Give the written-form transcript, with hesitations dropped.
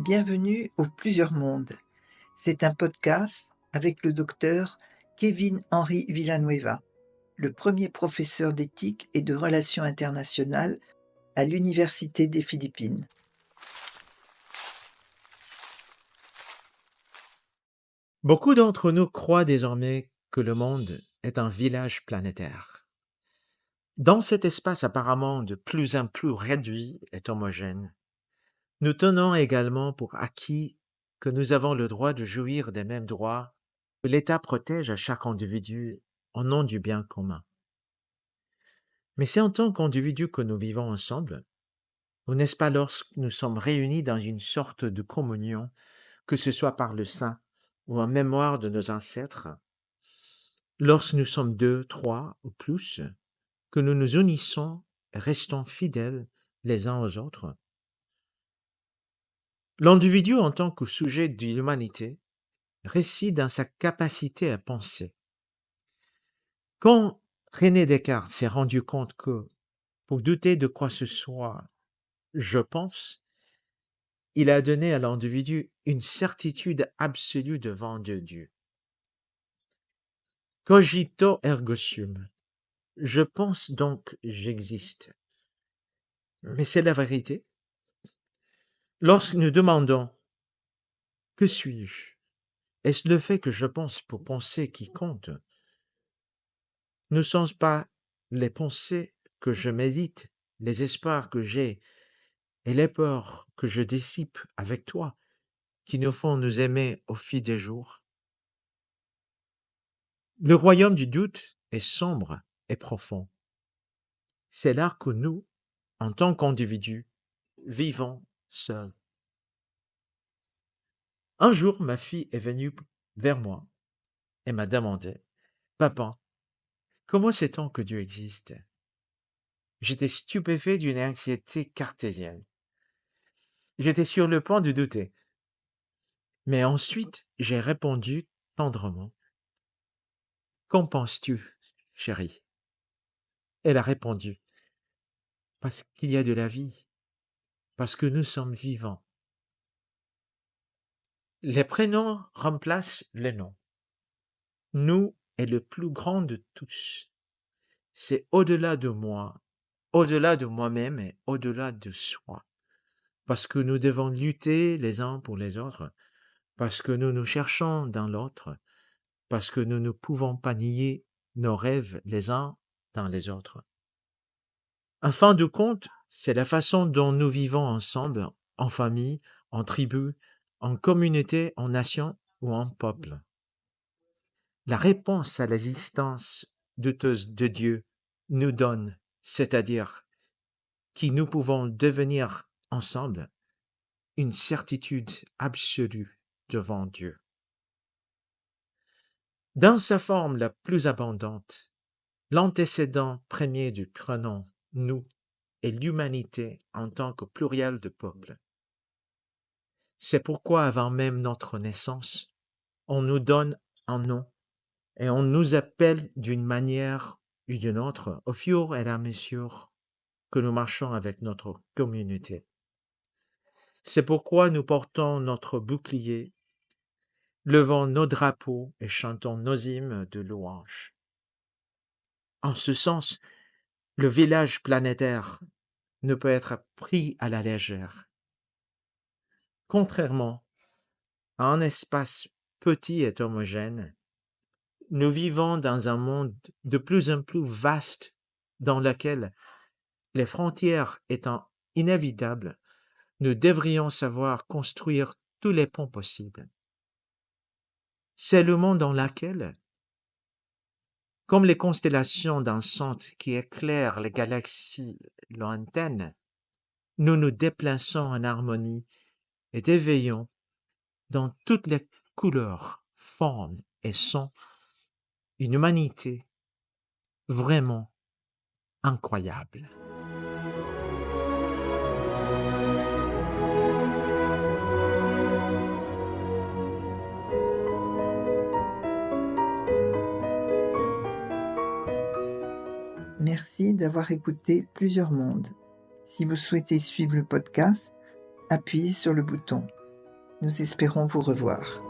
Bienvenue au Plusieurs Mondes. C'est un podcast avec le docteur Kevin Henry Villanueva, le premier professeur d'éthique et de relations internationales à l'Université des Philippines. Beaucoup d'entre nous croient désormais que le monde est un village planétaire. Dans cet espace apparemment de plus en plus réduit et homogène, nous tenons également pour acquis que nous avons le droit de jouir des mêmes droits que l'État protège à chaque individu au nom du bien commun. Mais c'est en tant qu'individus que nous vivons ensemble, ou n'est-ce pas lorsque nous sommes réunis dans une sorte de communion, que ce soit par le sang ou en mémoire de nos ancêtres, lorsque nous sommes 2, 3 ou plus, que nous nous unissons et restons fidèles les uns aux autres. L'individu en tant que sujet de l'humanité réside dans sa capacité à penser. Quand René Descartes s'est rendu compte que, pour douter de quoi que ce soit, je pense, il a donné à l'individu une certitude absolue devant Dieu. Cogito ergo sum. Je pense donc j'existe. Mais c'est la vérité. Lorsque nous demandons « Que suis-je » est-ce le fait que je pense pour penser qui compte? Ne sont-ce pas les pensées que je médite, les espoirs que j'ai et les peurs que je dissipe avec toi qui nous font nous aimer au fil des jours? Le royaume du doute est sombre et profond. C'est là que nous, en tant qu'individus, vivons seuls. Un jour, ma fille est venue vers moi et m'a demandé « Papa, comment sait-on que Dieu existe ?» J'étais stupéfait d'une anxiété cartésienne. J'étais sur le point de douter. Mais ensuite, j'ai répondu tendrement. « Qu'en penses-tu, chérie ?» Elle a répondu. « Parce qu'il y a de la vie, parce que nous sommes vivants. » Les prénoms remplacent les noms. Nous est le plus grand de tous. C'est au-delà de moi, au-delà de moi-même et au-delà de soi. Parce que nous devons lutter les uns pour les autres, parce que nous nous cherchons dans l'autre, parce que nous ne pouvons pas nier nos rêves les uns dans les autres. En fin de compte, c'est la façon dont nous vivons ensemble, en famille, en tribu, en communauté, en nation ou en peuple. La réponse à l'existence douteuse de Dieu nous donne, c'est-à-dire qui nous pouvons devenir ensemble, une certitude absolue devant Dieu. Dans sa forme la plus abondante, l'antécédent premier du prénom « nous » est l'humanité en tant que pluriel de peuples. C'est pourquoi avant même notre naissance, on nous donne un nom et on nous appelle d'une manière ou d'une autre au fur et à mesure que nous marchons avec notre communauté. C'est pourquoi nous portons notre bouclier, levons nos drapeaux et chantons nos hymnes de louange. En ce sens, le village planétaire ne peut être pris à la légère. Contrairement à un espace petit et homogène, nous vivons dans un monde de plus en plus vaste dans lequel, les frontières étant inévitables, nous devrions savoir construire tous les ponts possibles. C'est le monde dans lequel, comme les constellations dansantes qui éclairent les galaxies lointaines, nous nous déplaçons en harmonie et éveillons dans toutes les couleurs, formes et sons une humanité vraiment incroyable. Merci d'avoir écouté Plusieurs Mondes. Si vous souhaitez suivre le podcast, appuyez sur le bouton. Nous espérons vous revoir.